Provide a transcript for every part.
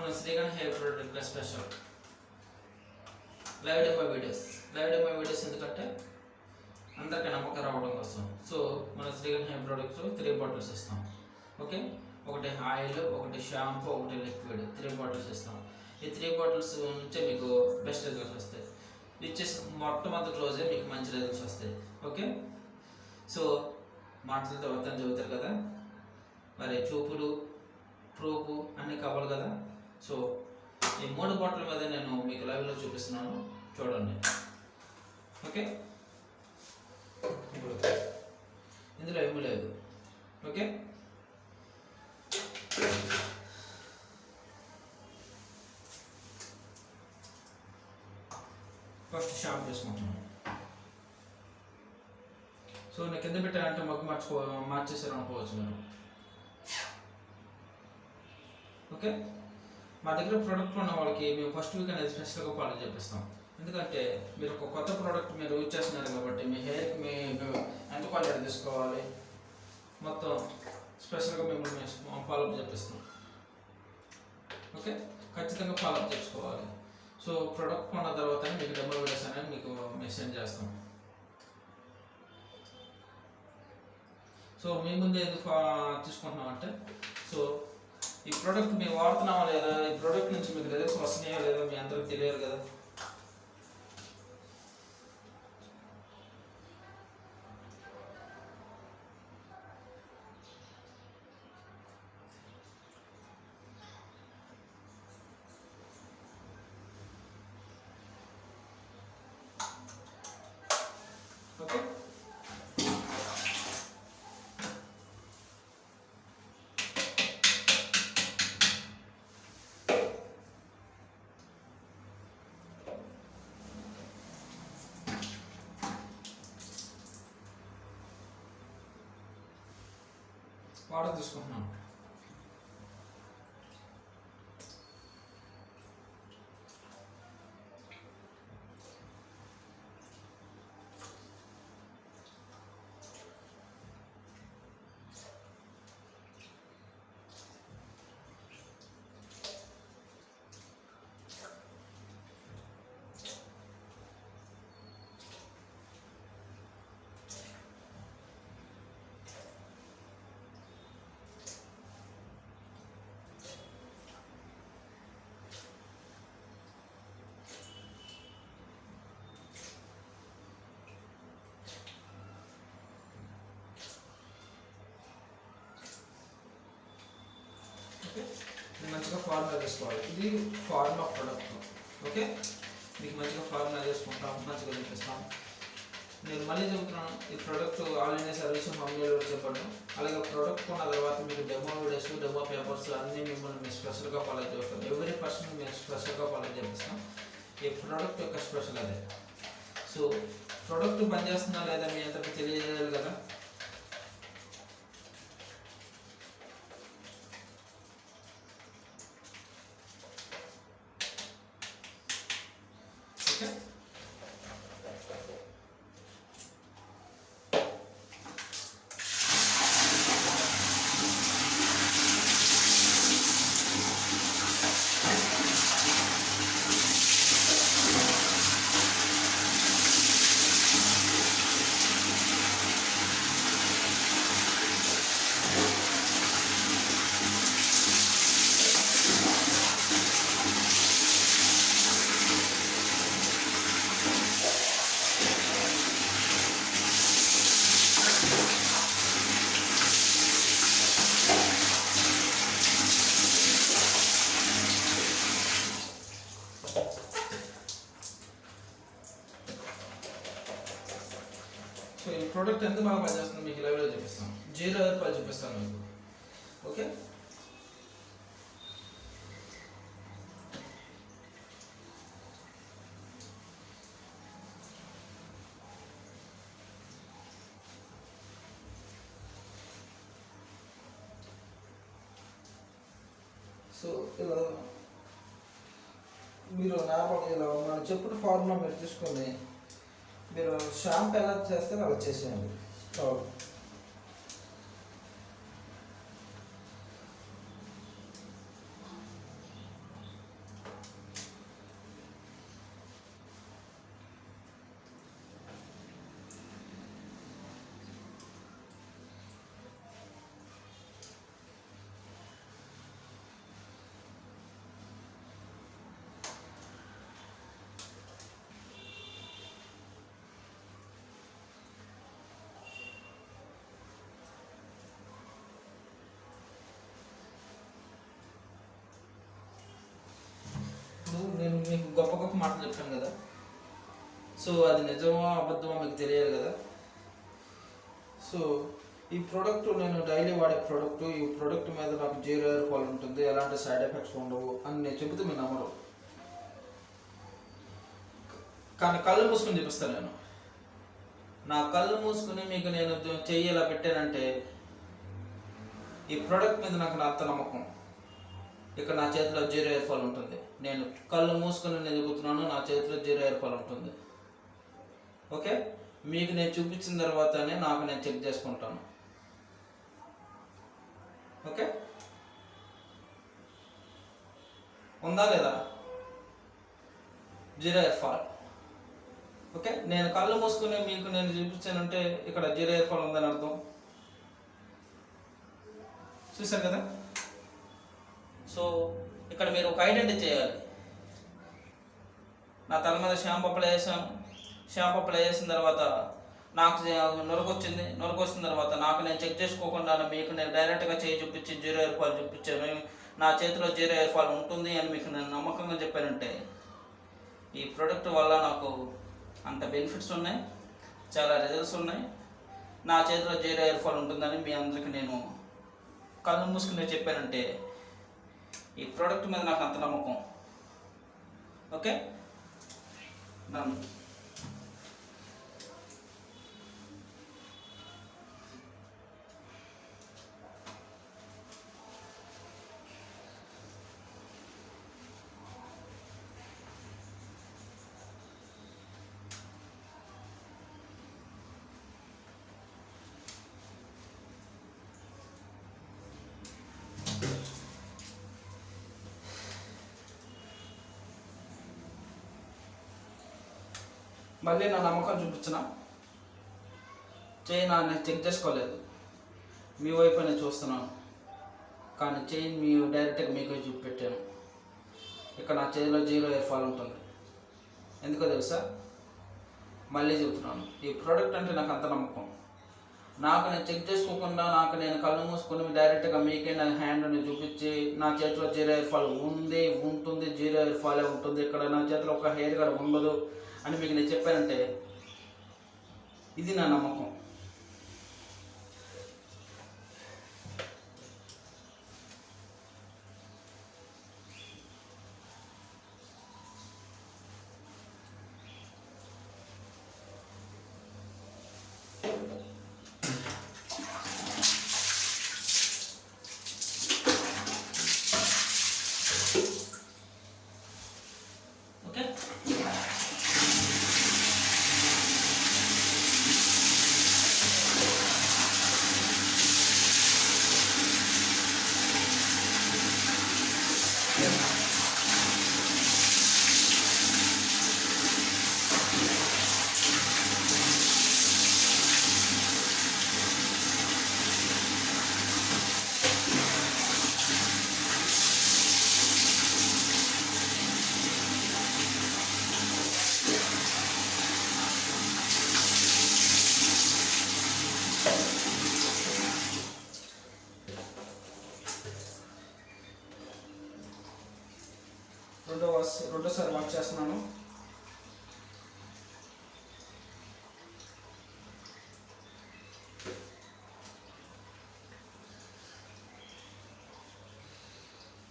మన శ్రీగణ్ hair product special live demo videos ఎందుకంటే అందరికీ నమ్మకం రావడం కోసం. సో మన శ్రీగణ్ హెయిర్ ప్రొడక్ట్స్ 3 బాటిల్స్ ఇస్తాం. ఓకే, ఒకటి ఆయిల్, ఒకటి షాంపూ, ఒకటి లిక్విడ్, 3 బాటిల్స్ ఇస్తాం. ఈ 3 బాటిల్స్ నుంచే మీకు బెస్ట్ రిజల్ట్స్ వస్తాయి. ఇచ్చేసి మొట్టమొదటి రోజే మీకు మంచి రిజల్ట్స్ వస్తాయి. ఓకే, సో మాటలతో వర్తన చెబుతారు కదా, మరి చూపులు ప్రూఫ్ అన్నీ కావాలి కదా. సో ఈ 3 బాటిల్ మీద నేను మీకు లైవ్లో చూపిస్తున్నాను, చూడండి. ఓకే, ఇప్పుడు ఇందులో ఏమీ లేదు. ఓకే, ఫస్ట్ షాంపూ వేసుకుంటున్నాను. సో నేను కింద పెట్టానంటే మొక్క మార్చేసారు అనుకోవచ్చు మీరు. ఓకే, మా దగ్గర ప్రోడక్ట్ ఉన్న వాళ్ళకి మేము ఫస్ట్ వీక్ అనేది స్పెషల్గా ఫాలో చేపిస్తాం. ఎందుకంటే మీరు ఒక కొత్త ప్రోడక్ట్ మీరు యూజ్ చేస్తున్నారు కాబట్టి మీ హెయిర్కి మేము ఎంత క్వాలిటీ తీసుకోవాలి మొత్తం స్పెషల్గా మిమ్మల్ని ఫాలోఅప్ చేపిస్తాం. ఓకే, ఖచ్చితంగా ఫాలోఅప్ చేసుకోవాలి. సో ప్రోడక్ట్ కొన్న తర్వాత మీకు డెమో వీడియోస్ అనేది మీకు మెసేజ్ చేస్తాం. సో మీ ముందు ఎందుకు తీసుకుంటున్నాం అంటే, సో ఈ ప్రోడక్ట్ మేము వాడుతున్నామా లేదా, ఈ ప్రోడక్ట్ నుంచి మీకు రిజల్ట్స్ వస్తున్నాయా లేదా మీ అందరికి తెలియదు కదా. ఓకే, వాటర్ తీసుకుంటున్నాం. మంచిగా ఫార్ములా చేసుకోవాలి. ఇది ఫార్ములా ప్రోడక్ట్. ఓకే, మీకు మంచిగా ఫార్ములా చేసుకుంటాం, మంచిగా చూపిస్తాం. నేను మళ్ళీ చెబుతున్నాను, ఈ ప్రోడక్ట్ ఆన్లైన్ సర్వీస్ మమ్మల్ని చెప్పండి. అలాగే ప్రోడక్ట్ కొన్న తర్వాత మీకు డెమో వీడియోస్, డెమో పేపర్స్ అన్నీ మిమ్మల్ని మేము స్పెషల్గా ఫాలో చేస్తాం. ఎవ్రీ పర్సన్ మేము స్పెషల్గా ఫాలో చేపిస్తాం. ఈ ప్రోడక్ట్ యొక్క స్పెషల్ అదే. సో ప్రోడక్ట్ పనిచేస్తుందా లేదా మీ అందరికీ తెలియజేయాలి కదా. ఓకే, సో ఈ ప్రోడక్ట్ ఎంత బాగా పనిచేస్తుందో మీకు లైవ్లో చూపిస్తాను. 0 రూపాయలు చూపిస్తాను మీకు. ఓకే, సో ఇలా మీరు నార్మల్ ఇలా మనం చెప్పిన ఫార్ములా మీరు తీసుకొని మీరు షాంపూ ఎలా చేస్తే అలా చేసేయండి చాలు. మీకు గొప్ప గొప్ప మాటలు చెప్పాను కదా, సో అది నిజమో అబద్ధమో మీకు తెలియాలి కదా. సో ఈ ప్రోడక్ట్ నేను డైలీ వాడే ప్రోడక్ట్, ఈ ప్రోడక్ట్ మీద నాకు 0 హెయిర్ ఫాల్ ఉంటుంది, ఎలాంటి సైడ్ ఎఫెక్ట్స్ ఉండవు అని నేను చెబుతూ మీరు నమ్మరు. కానీ కళ్ళు మూసుకుని చూపిస్తాను నేను. నా కళ్ళు మూసుకుని మీకు నేను చెయ్యి ఇలా పెట్టానంటే ఈ ప్రోడక్ట్ మీద నాకు అంత నమ్మకం. ఇక్కడ నా చేతిలో 0 హెయిర్ ఫాల్ ఉంటుంది. నేను కళ్ళు మూసుకుని నేను చెబుతున్నాను, నా చేతిలో 0 హెయిర్ ఫాల్ ఉంటుంది. ఓకే, మీకు నేను చూపించిన తర్వాతనే నాకు నేను చెక్ చేసుకుంటాను. ఓకే, ఉందా లేదా 0 హెయిర్ ఫాల్? ఓకే, నేను కళ్ళు మూసుకుని మీకు నేను చూపించానంటే ఇక్కడ 0 హెయిర్ ఫాల్ ఉందని అర్థం. చూసారు కదా. సో ఇక్కడ మీరు ఒక ఐడెంటిటీ చేయాలి. నా తల మీద షాంపూ అప్లై చేశాను, షాంపూ అప్లై చేసిన తర్వాత నాకు నొరగ వచ్చిన తర్వాత నాకు నేను చెక్ చేసుకోకుండా మీకు నేను డైరెక్ట్గా చేయి చూపించి 0 హెయిర్ ఫాల్ చూపించాను, నా చేతిలో 0 హెయిర్ ఫాల్ ఉంటుంది అని మీకు నేను నమ్మకంగా చెప్పానంటే ఈ ప్రోడక్ట్ వల్ల నాకు అంత బెనిఫిట్స్ ఉన్నాయి, చాలా రిజల్ట్స్ ఉన్నాయి. నా చేతిలో 0 హెయిర్ ఫాల్ ఉంటుందని మీ అందరికీ నేను కళ్ళు మూసుకుని చెప్పానంటే ఈ ప్రోడక్ట్ మీద నాకు అంత నమ్మకం. ఓకే, మళ్ళీ నా నమ్మకం చూపించిన చెయ్యి నేను చెక్ చేసుకోలేదు, మీ వైపు నేను చూస్తున్నాను. కానీ చెయ్యి మీ డైరెక్ట్గా మీకు చూపెట్టాను. ఇక్కడ నా చేతిలో 0 హెయిర్ ఫాల్ ఉంటుంది. ఎందుకో తెలుసా? మళ్ళీ చెబుతున్నాను, ఈ ప్రోడక్ట్ అంటే నాకు అంత నమ్మకం. నాకు నేను చెక్ చేసుకోకుండా నాకు నేను కళ్ళు మూసుకొని డైరెక్ట్గా మీకే నా హ్యాండ్ని చూపించి నా చేతిలో 0 హెయిర్ ఫాల్ ఉంటుంది 0 హెయిర్ ఫాలే ఉంటుంది, ఇక్కడ నా చేతిలో ఒక హెయిర్ కూడా ఉండదు అని మీకు నేను చెప్పానంటే ఇది నా నమ్మకం. ఓకే, రెండోసారి వాష్ చేస్తున్నాను.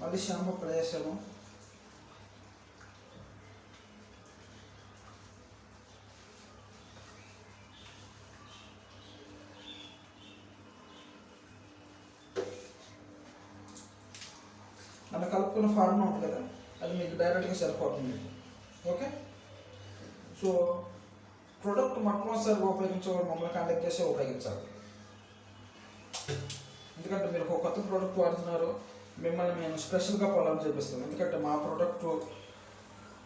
మళ్ళీ షాంపూ అప్లై చేశాను. అలా కలుపుకున్న ఫార్మ్ ఉంటుంది కదా, అది మీకు డైరెక్ట్గా సరిపోతుంది. ఓకే, సో ప్రోడక్ట్ మొట్టమొదటిసారిగా ఉపయోగించేవాళ్ళు మమ్మల్ని కాంటాక్ట్ చేసి ఉపయోగించాలి. ఎందుకంటే మీరు ఒక కొత్త ప్రోడక్ట్ వాడుతున్నారు, మిమ్మల్ని మేము స్పెషల్గా పొలం చేపిస్తాం. ఎందుకంటే మా ప్రోడక్ట్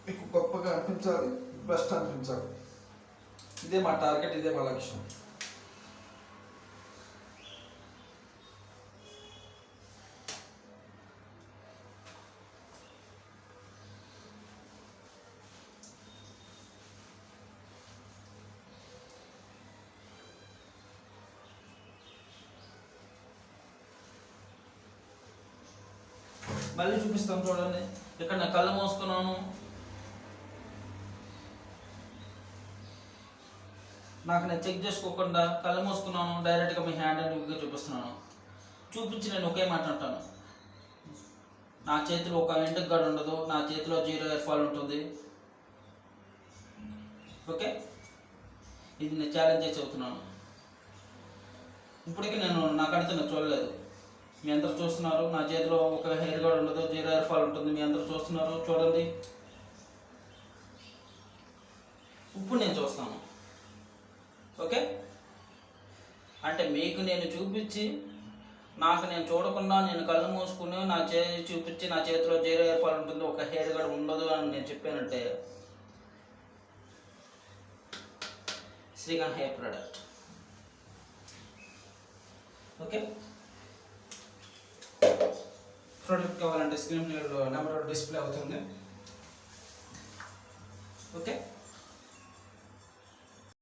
మీకు గొప్పగా అనిపించాలి, బెస్ట్ అనిపించాలి. ఇదే మా టార్గెట్, ఇదే మా లక్ష్యం. మళ్ళీ చూపిస్తాను చూడండి. ఇక్కడ నేను కళ్ళు మూసుకున్నాను, నాకు నేను చెక్ చేసుకోకుండా కళ్ళు మూసుకున్నాను, డైరెక్ట్గా మీ హ్యాండ్ అండ్ వీక్గా చూపిస్తున్నాను. చూపించి నేను ఒకే మాట అంటాను, నా చేతిలో ఒక ఎంటుకు గడ ఉండదు, నా చేతిలో 0 హెయిర్ ఫాల్ ఉంటుంది. ఓకే, ఇది నేను ఛాలెంజ్ చేసి చెబుతున్నాను. ఇప్పటికీ నేను నా కడితే నేను చూడలేదు, మీ అందరూ చూస్తున్నారు. నా చేతిలో ఒక హెయిర్ గడ ఉండదు, 0 హెయిర్ ఫాల్ ఉంటుంది, మీ అందరూ చూస్తున్నారు. చూడండి, ఇప్పుడు నేను చూస్తాను. ఓకే, అంటే మీకు నేను చూపించి, నాకు నేను చూడకుండా నేను కళ్ళు మూసుకుని నా చూపించి నా చేతిలో 0 హెయిర్ ఫాల్ ఉంటుంది, ఒక హెయిర్ గడ ఉండదు అని నేను చెప్పానంటే శ్రీగన్ హెయిర్ ప్రోడక్ట్. ఓకే, ప్రోడక్ట్ కావాలంటే స్క్రీన్ నెంబర్ డిస్ప్లే అవుతుంది. ఓకే.